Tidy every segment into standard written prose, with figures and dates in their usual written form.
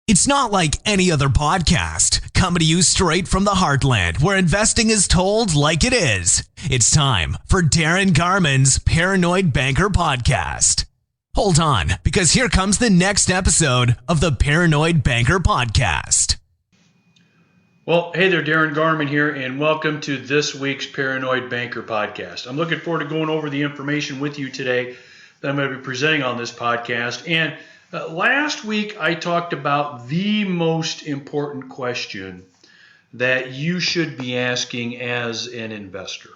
It's not like any other podcast, coming to you straight from the heartland where investing is told like it is. It's time for Darin Garman's Paranoid Banker Podcast. Hold on, because here comes the next episode of the Paranoid Banker Podcast. Well, hey there, Darin Garman here, and welcome to this week's Paranoid Banker Podcast. I'm looking forward to going over the information with you today that I'm going to be presenting on this podcast. And last week, I talked about the most important question that you should be asking as an investor.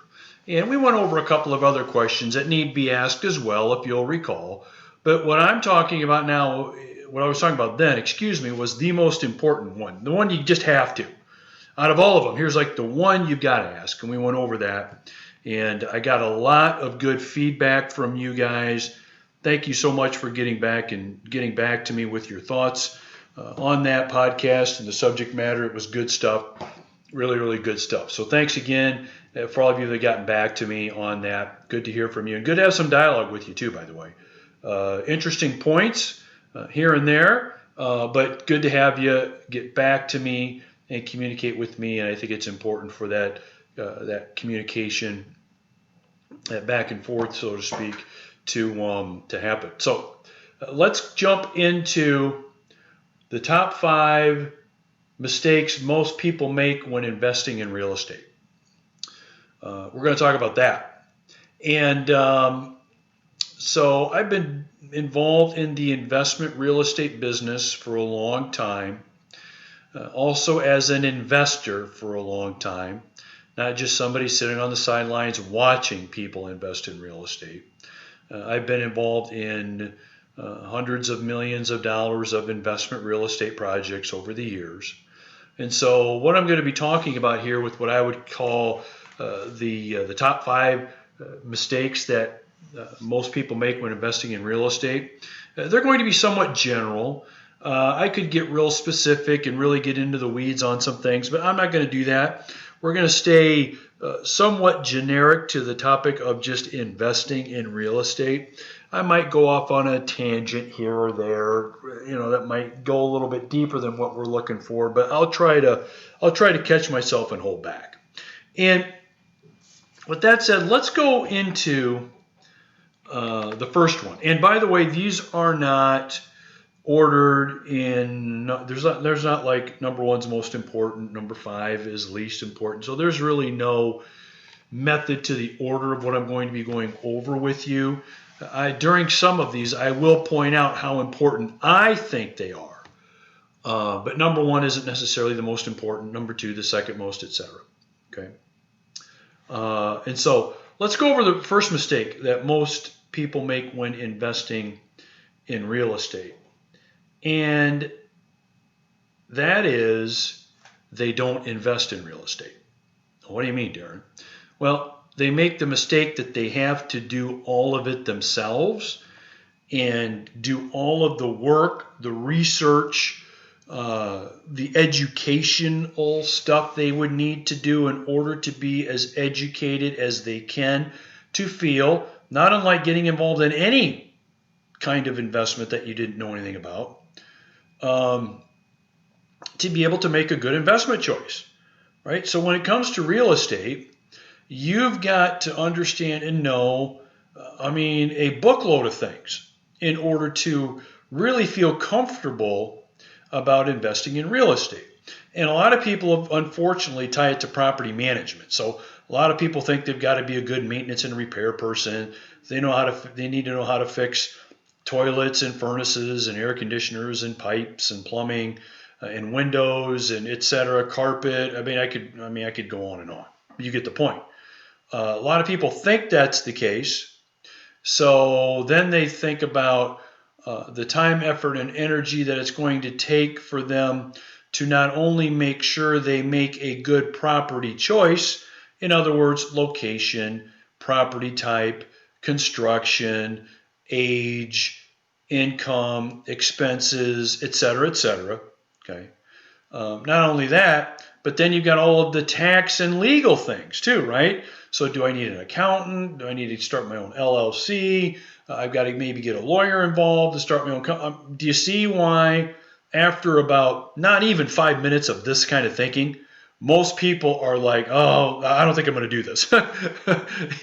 And we went over a couple of other questions that need to be asked as well, if you'll recall. But what I'm talking about now, what I was talking about then, was the most important one, the one you just have to. Out of all of them, here's like the one you've got to ask. And we went over that. And I got a lot of good feedback from you guys. Thank you so much for getting back to me with your thoughts on that podcast and the subject matter. It was good stuff, really, really good stuff. So thanks again for all of you that have gotten back to me on that. Good to hear from you, and good to have some dialogue with you too, by the way. Interesting points here and there, but good to have you get back to me and communicate with me. And I think it's important for that communication, that back and forth, so to speak, to happen. So let's jump into the top 5 mistakes most people make when investing in real estate. We're going to talk about that. And so I've been involved in the investment real estate business for a long time, also as an investor for a long time, not just somebody sitting on the sidelines watching people invest in real estate. I've been involved in hundreds of millions of dollars of investment real estate projects over the years. And so what I'm going to be talking about here with what I would call the top 5 mistakes that most people make when investing in real estate, they're going to be somewhat general. I could get real specific and really get into the weeds on some things, but I'm not going to do that. We're going to stay somewhat generic to the topic of just investing in real estate. I might go off on a tangent here or there, that might go a little bit deeper than what we're looking for, but I'll try to catch myself and hold back. And with that said, let's go into the first one. And by the way, these are not ordered in, there's not like number 1's most important, number 5 is least important. So there's really no method to the order of what I'm going to be going over with you. During some of these, I will point out how important I think they are. But number 1 isn't necessarily the most important, number 2 the second most, etc. Okay. And so let's go over the first mistake that most people make when investing in real estate. And that is, they don't invest in real estate. What do you mean, Darin? Well, they make the mistake that they have to do all of it themselves and do all of the work, the research, the educational stuff they would need to do in order to be as educated as they can to feel, not unlike getting involved in any kind of investment that you didn't know anything about, to be able to make a good investment choice, right? So when it comes to real estate, you've got to understand and know, a bookload of things in order to really feel comfortable about investing in real estate. And a lot of people, unfortunately, tie it to property management. So a lot of people think they've got to be a good maintenance and repair person. They need to know how to fix toilets and furnaces and air conditioners and pipes and plumbing and windows and etc. Carpet. I could go on and on. You get the point. A lot of people think that's the case. So then they think about the time, effort, and energy that it's going to take for them to not only make sure they make a good property choice, in other words, location, property type, construction, age, income, expenses, etc., etc. Okay. Not only that, but then you've got all of the tax and legal things too, right? So do I need an accountant? Do I need to start my own LLC? I've got to maybe get a lawyer involved to start my own company. Do you see why after about not even 5 minutes of this kind of thinking, most people are like, oh, I don't think I'm going to do this.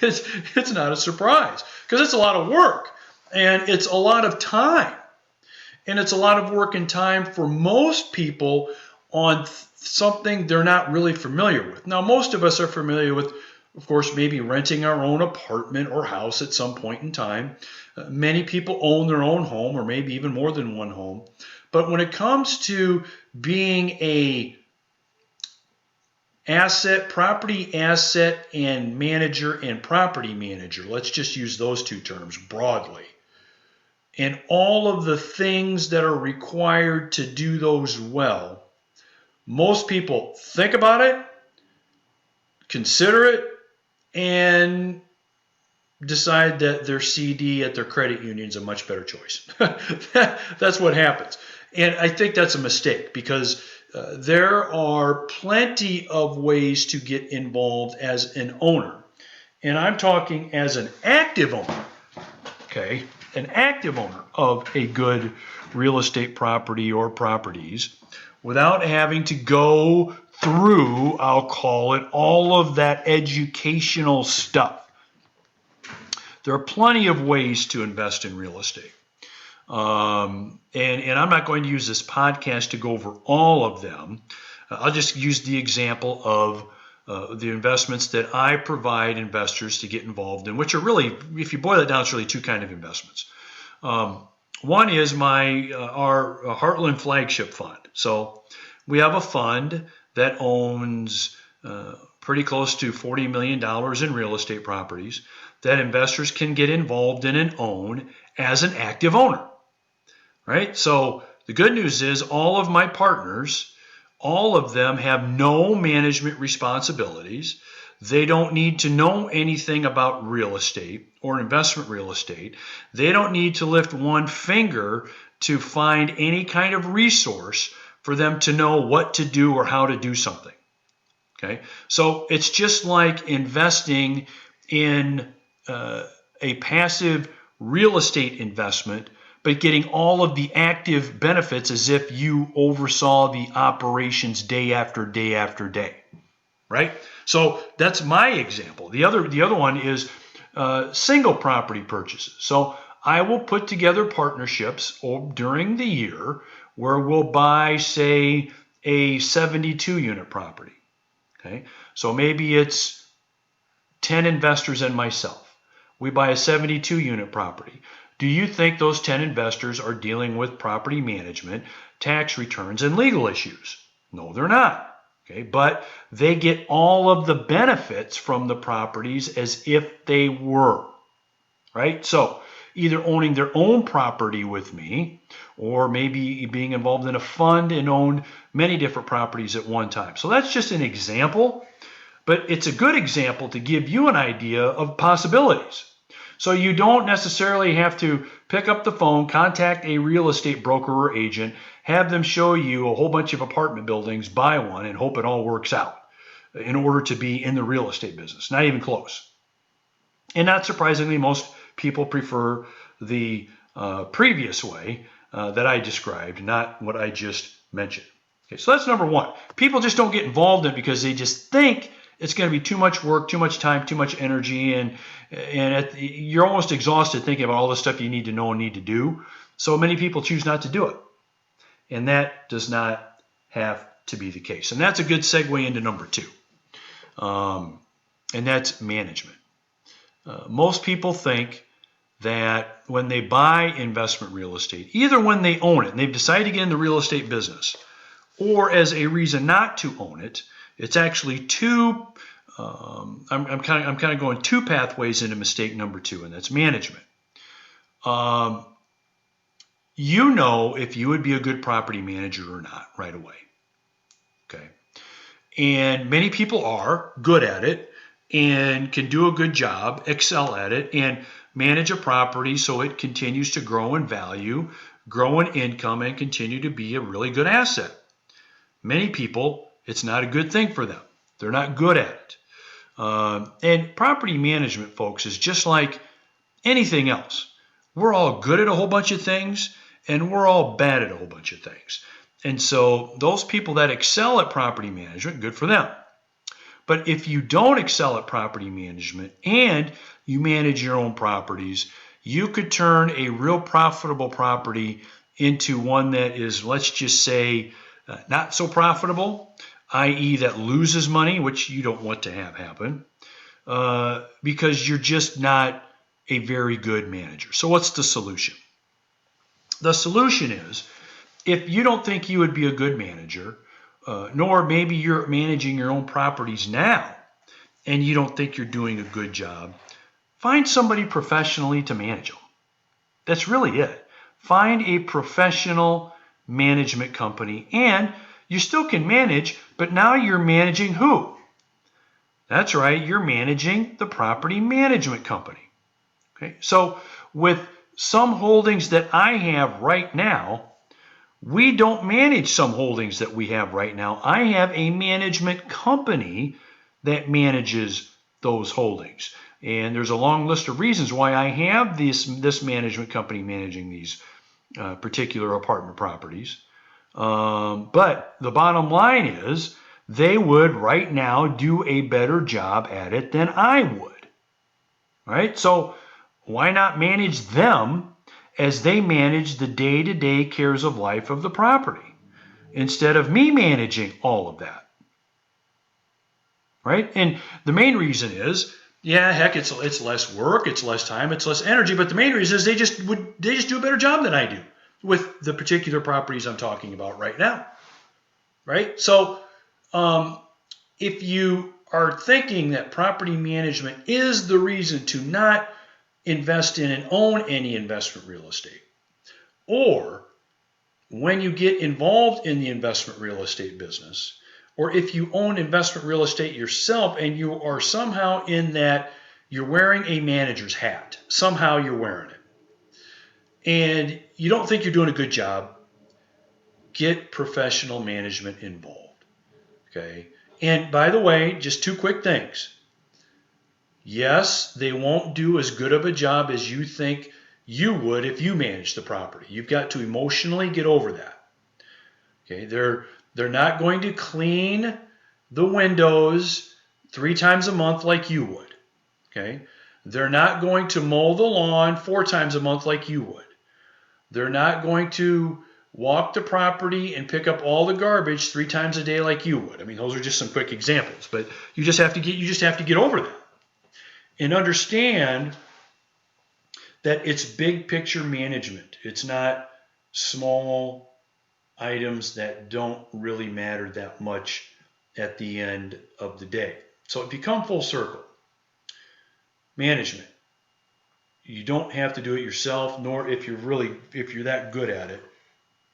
It's not a surprise because it's a lot of work and it's a lot of time. And it's a lot of work and time for most people on something they're not really familiar with. Now, most of us are familiar with, of course, maybe renting our own apartment or house at some point in time. Many people own their own home or maybe even more than one home. But when it comes to being a property asset and manager and property manager, let's just use those two terms broadly, and all of the things that are required to do those well, most people think about it, consider it, and decide that their CD at their credit union is a much better choice. That's what happens. And I think that's a mistake because there are plenty of ways to get involved as an owner. And I'm talking as an active owner, okay? An active owner of a good real estate property or properties without having to go through, I'll call it, all of that educational stuff. There are plenty of ways to invest in real estate. And I'm not going to use this podcast to go over all of them. I'll just use the example of the investments that I provide investors to get involved in, which are really, if you boil it down, it's really two kinds of investments. One is our Heartland Flagship Fund. So we have a fund that owns pretty close to $40 million in real estate properties that investors can get involved in and own as an active owner, right? So the good news is all of my partners, all of them have no management responsibilities. They don't need to know anything about real estate or investment real estate. They don't need to lift one finger to find any kind of resource for them to know what to do or how to do something. Okay, so it's just like investing in a passive real estate investment, but getting all of the active benefits as if you oversaw the operations day after day after day, right? So that's my example. The other one is single property purchases. So I will put together partnerships during the year where we'll buy, say, a 72-unit property. Okay, so maybe it's 10 investors and myself. We buy a 72-unit property. Do you think those 10 investors are dealing with property management, tax returns, and legal issues? No, they're not. Okay, but they get all of the benefits from the properties as if they were, right? So either owning their own property with me or maybe being involved in a fund and own many different properties at one time. So that's just an example, but it's a good example to give you an idea of possibilities. So you don't necessarily have to pick up the phone, contact a real estate broker or agent, have them show you a whole bunch of apartment buildings, buy one, and hope it all works out in order to be in the real estate business. Not even close. And not surprisingly, most people prefer the previous way that I described, not what I just mentioned. Okay, so that's number one. People just don't get involved in it because they just think it's going to be too much work, too much time, too much energy, and you're almost exhausted thinking about all the stuff you need to know and need to do. So many people choose not to do it. And that does not have to be the case. And that's a good segue into number two. And that's management. Most people think that when they buy investment real estate, either when they own it and they've decided to get in the real estate business, or as a reason not to own it, it's actually two. I'm kind of going two pathways into mistake number two, and that's management. You know if you would be a good property manager or not right away. Okay, and many people are good at it and can do a good job, excel at it, and manage a property so it continues to grow in value, grow in income, and continue to be a really good asset. Many people, it's not a good thing for them. They're not good at it. And property management, folks, is just like anything else. We're all good at a whole bunch of things, And we're all bad at a whole bunch of things. And so those people that excel at property management, good for them. But if you don't excel at property management and you manage your own properties, you could turn a real profitable property into one that is, let's just say, not so profitable, i.e. that loses money, which you don't want to have happen, because you're just not a very good manager. So what's the solution? The solution is, if you don't think you would be a good manager, nor maybe you're managing your own properties now, and you don't think you're doing a good job, find somebody professionally to manage them. That's really it. Find a professional management company, and you still can manage, but now you're managing who? That's right, you're managing the property management company. Okay, so with some holdings that I have right now, we don't manage some holdings that we have right now. I have a management company that manages those holdings. And there's a long list of reasons why I have this management company managing these particular apartment properties. But the bottom line is they would right now do a better job at it than I would. Right? So why not manage them as they manage the day-to-day cares of life of the property instead of me managing all of that? Right? And the main reason is, yeah, heck, it's less work, it's less time, it's less energy, but the main reason is they just do a better job than I do with the particular properties I'm talking about right now. Right? So if you are thinking that property management is the reason to not invest in and own any investment real estate, or when you get involved in the investment real estate business, or if you own investment real estate yourself and you are somehow in that you're wearing a manager's hat, somehow you're wearing it, and you don't think you're doing a good job, get professional management involved. Okay? And by the way, just two quick things. Yes, they won't do as good of a job as you think you would if you managed the property. You've got to emotionally get over that. Okay, they're not going to clean the windows 3 times a month like you would. Okay, they're not going to mow the lawn 4 times a month like you would. They're not going to walk the property and pick up all the garbage 3 times a day like you would. I mean, those are just some quick examples, but you just have to get over that. And understand that it's big picture management. It's not small items that don't really matter that much at the end of the day. So if you come full circle, management, you don't have to do it yourself, nor if you're that good at it,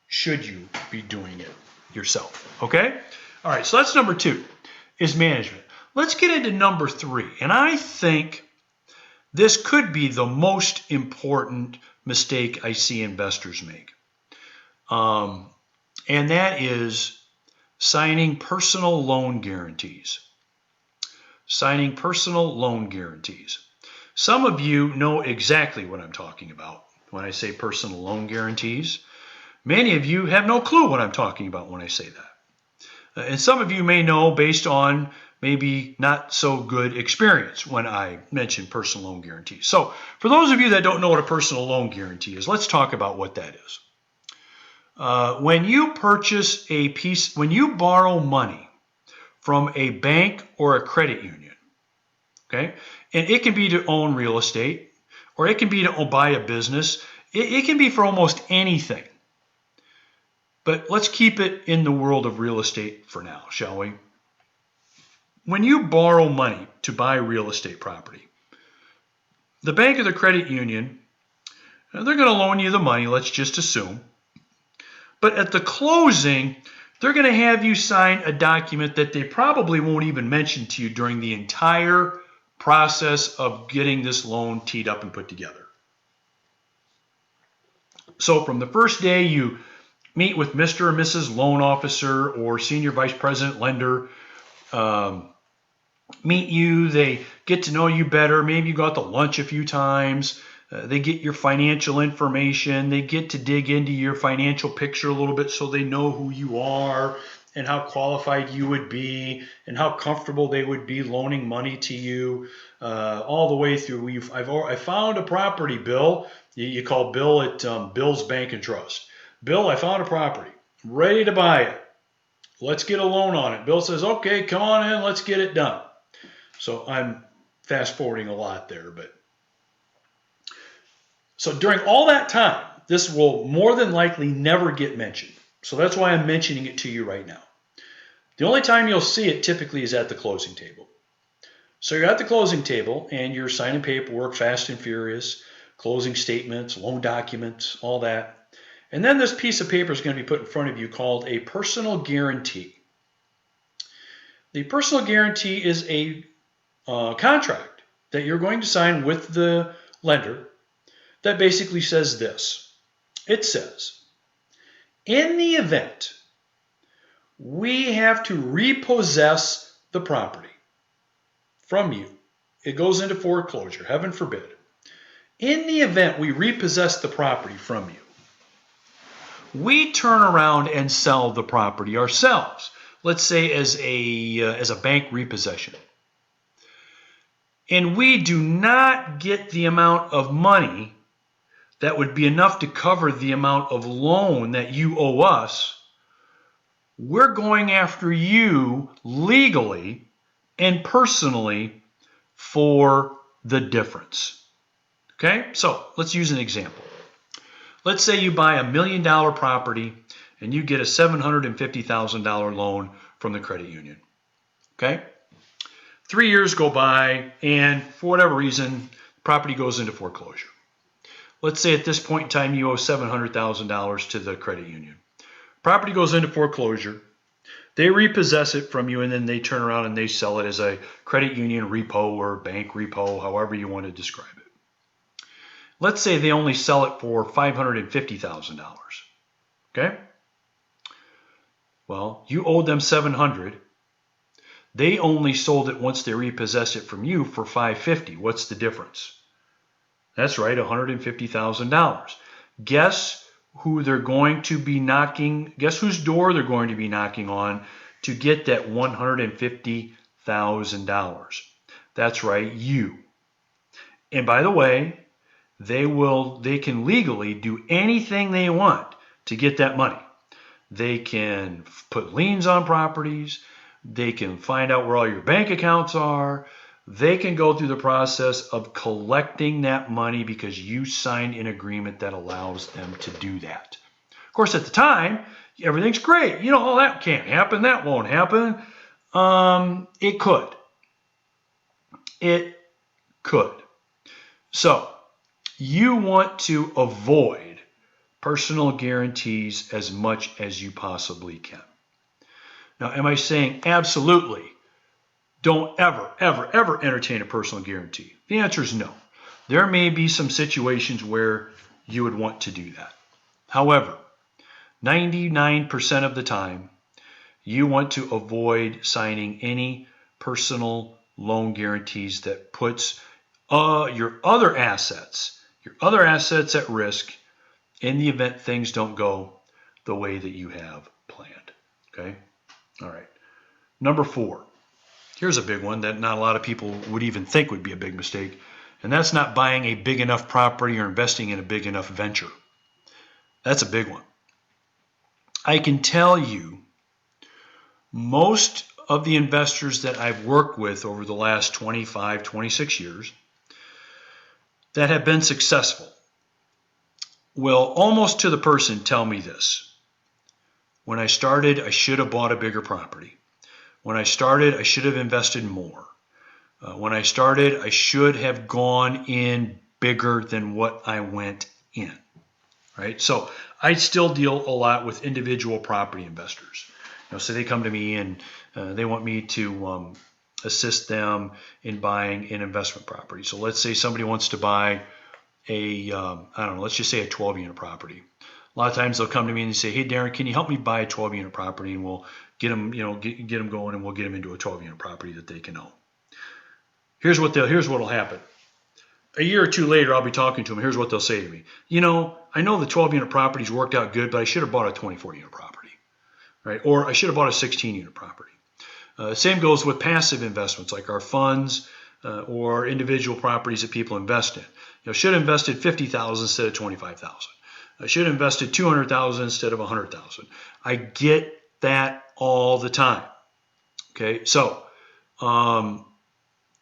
should you be doing it yourself. Okay? All right, so that's number 2, is management. Let's get into number 3, and I think this could be the most important mistake I see investors make, and that is signing personal loan guarantees. Signing personal loan guarantees. Some of you know exactly what I'm talking about when I say personal loan guarantees. Many of you have no clue what I'm talking about when I say that. And some of you may know based on maybe not so good experience when I mention personal loan guarantees. So for those of you that don't know what a personal loan guarantee is, let's talk about what that is. When you purchase when you borrow money from a bank or a credit union, okay, and it can be to own real estate, or it can be to buy a business, it can be for almost anything. But let's keep it in the world of real estate for now, shall we? When you borrow money to buy real estate property, the bank or the credit union, they're going to loan you the money, let's just assume. But at the closing, they're going to have you sign a document that they probably won't even mention to you during the entire process of getting this loan teed up and put together. So from the first day you meet with Mr. or Mrs. Loan Officer or Senior Vice President Lender, meet you, they get to know you better, maybe you go out to lunch a few times, They get your financial information. They get to dig into your financial picture a little bit so they know who you are and how qualified you would be and how comfortable they would be loaning money to you all the way through. I found a property, Bill. You call Bill at Bill's Bank and Trust. Bill, I found a property. Ready to buy it. Let's get a loan on it. Bill says, okay, come on in. Let's get it done. So I'm fast forwarding a lot there, but so during all that time, this will more than likely never get mentioned. So that's why I'm mentioning it to you right now. The only time you'll see it typically is at the closing table. So you're at the closing table and you're signing paperwork, fast and furious, closing statements, loan documents, all that. And then this piece of paper is going to be put in front of you called a personal guarantee. The personal guarantee is a contract that you're going to sign with the lender that basically says this. It says, in the event we have to repossess the property from you, it goes into foreclosure, heaven forbid. In the event we repossess the property from you, we turn around and sell the property ourselves. Let's say as a bank repossession. And we do not get the amount of money that would be enough to cover the amount of loan that you owe us, we're going after you legally and personally for the difference. Okay? So let's use an example. Let's say you buy $1 million property and you get a $750,000 loan from the credit union. Okay? 3 years go by and for whatever reason, property goes into foreclosure. Let's say at this point in time you owe $700,000 to the credit union. Property goes into foreclosure. They repossess it from you and then they turn around and they sell it as a credit union repo or bank repo, however you want to describe it. Let's say they only sell it for $550,000. Okay? Well, you owed them $700,000. They only sold it once they repossessed it from you for $550,000. What's the difference? That's right, $150,000. Guess who they're going to be knocking, guess whose door they're going to be knocking on to get that $150,000. That's right, you. And by the way, they can legally do anything they want to get that money. They can put liens on properties. They can find out where all your bank accounts are. They can go through the process of collecting that money because you signed an agreement that allows them to do that. Of course, at the time, everything's great. You know, oh, that can't happen. That won't happen. It could. It could. So, you want to avoid personal guarantees as much as you possibly can. Now, am I saying absolutely don't ever, ever, ever entertain a personal guarantee? The answer is no. There may be some situations where you would want to do that. However, 99% of the time, you want to avoid signing any personal loan guarantees that puts your other assets at risk in the event things don't go the way that you have planned. Okay? All right. Number 4. Here's a big one that not a lot of people would even think would be a big mistake, and that's not buying a big enough property or investing in a big enough venture. That's a big one. I can tell you most of the investors that I've worked with over the last 25, 26 years that have been successful will almost to the person tell me this. When I started, I should have bought a bigger property. When I started, I should have invested more. When I started, I should have gone in bigger than what I went in. Right? So I still deal a lot with individual property investors. So they come to me and they want me to assist them in buying an investment property. So let's say somebody wants to buy let's just say a 12-unit property. A lot of times they'll come to me and they say, hey, Darin, can you help me buy a 12-unit property? And we'll get them, get them going and we'll get them into a 12-unit property that they can own. Here's what'll happen. a year or two later, I'll be talking to them. Here's what they'll say to me. I know the 12-unit properties worked out good, but I should have bought a 24-unit property, right? Or I should have bought a 16-unit property. Same goes with passive investments like our funds or individual properties that people invest in. Should have invested $50,000 instead of $25,000. I should have invested $200,000 instead of $100,000. I get that all the time. Okay, so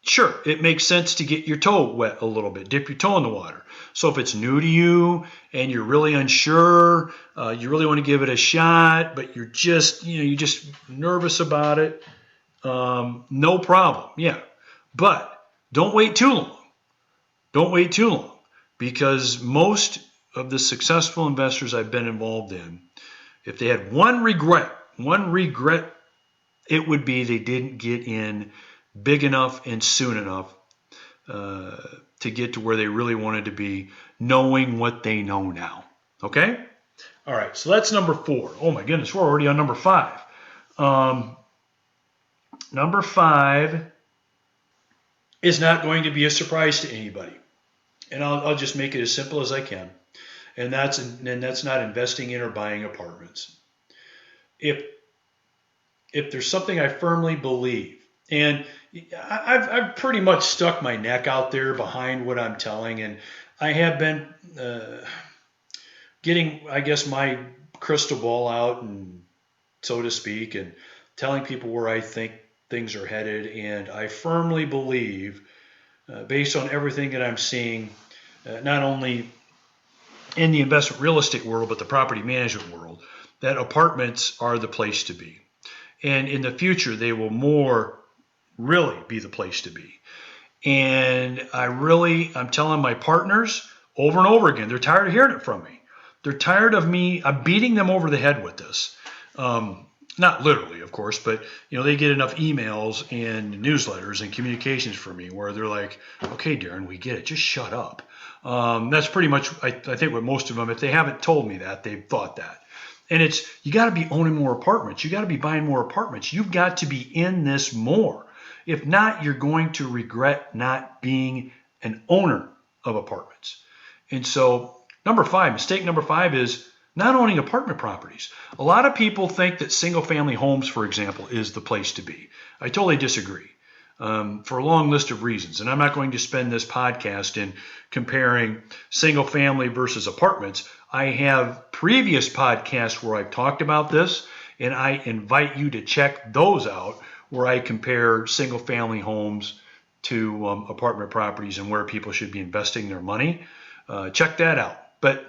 sure, it makes sense to get your toe wet a little bit, dip your toe in the water. So if it's new to you and you're really unsure, you really want to give it a shot, but you're just nervous about it, no problem. Yeah, but don't wait too long. Don't wait too long, because most of the successful investors I've been involved in, if they had one regret, it would be they didn't get in big enough and soon enough to get to where they really wanted to be, knowing what they know now. Okay? All right, so that's number 4. Oh my goodness, we're already on number 5. Number 5 is not going to be a surprise to anybody. And I'll just make it as simple as I can. And that's not investing in or buying apartments. If there's something I firmly believe, and I've pretty much stuck my neck out there behind what I'm telling, and I have been getting, I guess, my crystal ball out, and so to speak, and telling people where I think things are headed. And I firmly believe, based on everything that I'm seeing, not only in the investment real estate world, but the property management world, that apartments are the place to be. And in the future, they will really be the place to be. And I'm telling my partners over and over again, they're tired of hearing it from me. They're tired of me. I'm beating them over the head with this. Not literally, of course, but they get enough emails and newsletters and communications from me where they're like, okay, Darin, we get it. Just shut up. That's pretty much, I think, what most of them, if they haven't told me that, they've thought that. And it's, you got to be owning more apartments. You got to be buying more apartments. You've got to be in this more. If not, you're going to regret not being an owner of apartments. And so mistake number 5 is not owning apartment properties. A lot of people think that single-family homes, for example, is the place to be. I totally disagree. For a long list of reasons. And I'm not going to spend this podcast in comparing single family versus apartments. I have previous podcasts where I've talked about this, and I invite you to check those out, where I compare single family homes to apartment properties and where people should be investing their money. Check that out. But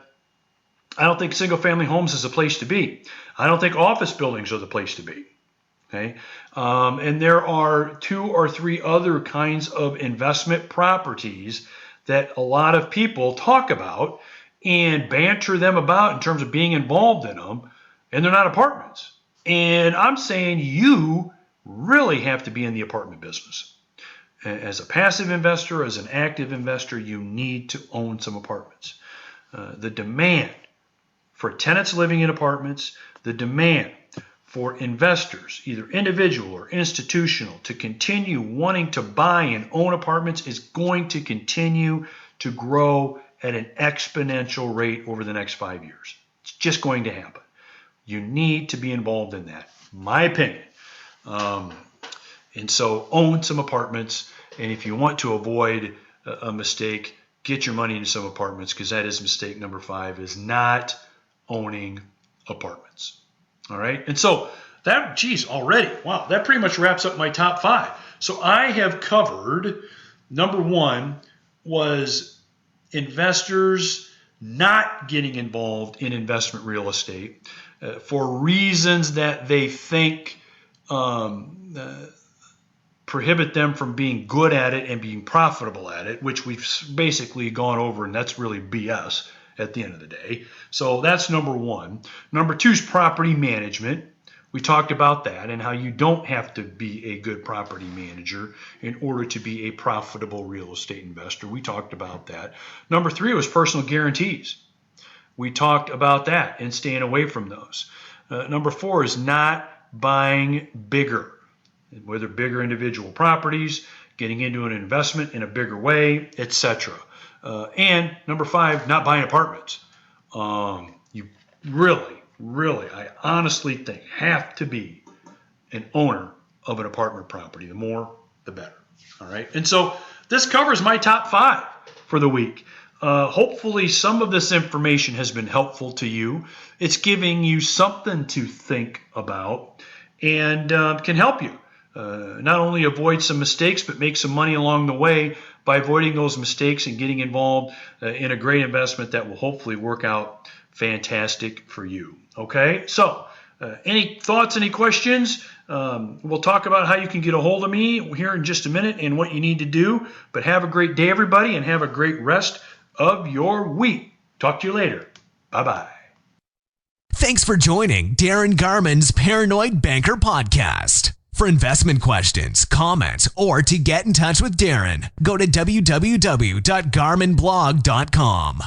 I don't think single family homes is the place to be. I don't think office buildings are the place to be. Okay, and there are 2 or 3 other kinds of investment properties that a lot of people talk about and banter them about in terms of being involved in them, and they're not apartments. And I'm saying you really have to be in the apartment business. As a passive investor, as an active investor, you need to own some apartments. The demand for tenants living in apartments, the demand for investors, either individual or institutional, to continue wanting to buy and own apartments is going to continue to grow at an exponential rate over the next 5 years. It's just going to happen. You need to be involved in that, my opinion. And so own some apartments, and if you want to avoid a mistake, get your money into some apartments, because that is mistake number 5, is not owning apartments. All right. And so that, already, wow, that pretty much wraps up my top 5. So I have covered, number 1 was investors not getting involved in investment real estate for reasons that they think prohibit them from being good at it and being profitable at it, which we've basically gone over, and that's really BS at the end of the day. So that's number 1. Number 2 is property management. We talked about that and how you don't have to be a good property manager in order to be a profitable real estate investor. We talked about that. Number 3 was personal guarantees. We talked about that and staying away from those. Number 4 is not buying bigger, whether bigger individual properties, getting into an investment in a bigger way, etc. And number 5, not buying apartments. You really, I honestly think have to be an owner of an apartment property. The more, the better. All right. And so this covers my top 5 for the week. Hopefully some of this information has been helpful to you. It's giving you something to think about and can help you not only avoid some mistakes, but make some money along the way by avoiding those mistakes and getting involved in a great investment that will hopefully work out fantastic for you. Okay, so any thoughts, any questions? We'll talk about how you can get a hold of me here in just a minute and what you need to do. But have a great day, everybody, and have a great rest of your week. Talk to you later. Bye-bye. Thanks for joining Darin Garman's Paranoid Banker Podcast. For investment questions, comments, or to get in touch with Darin, go to www.garmanblog.com.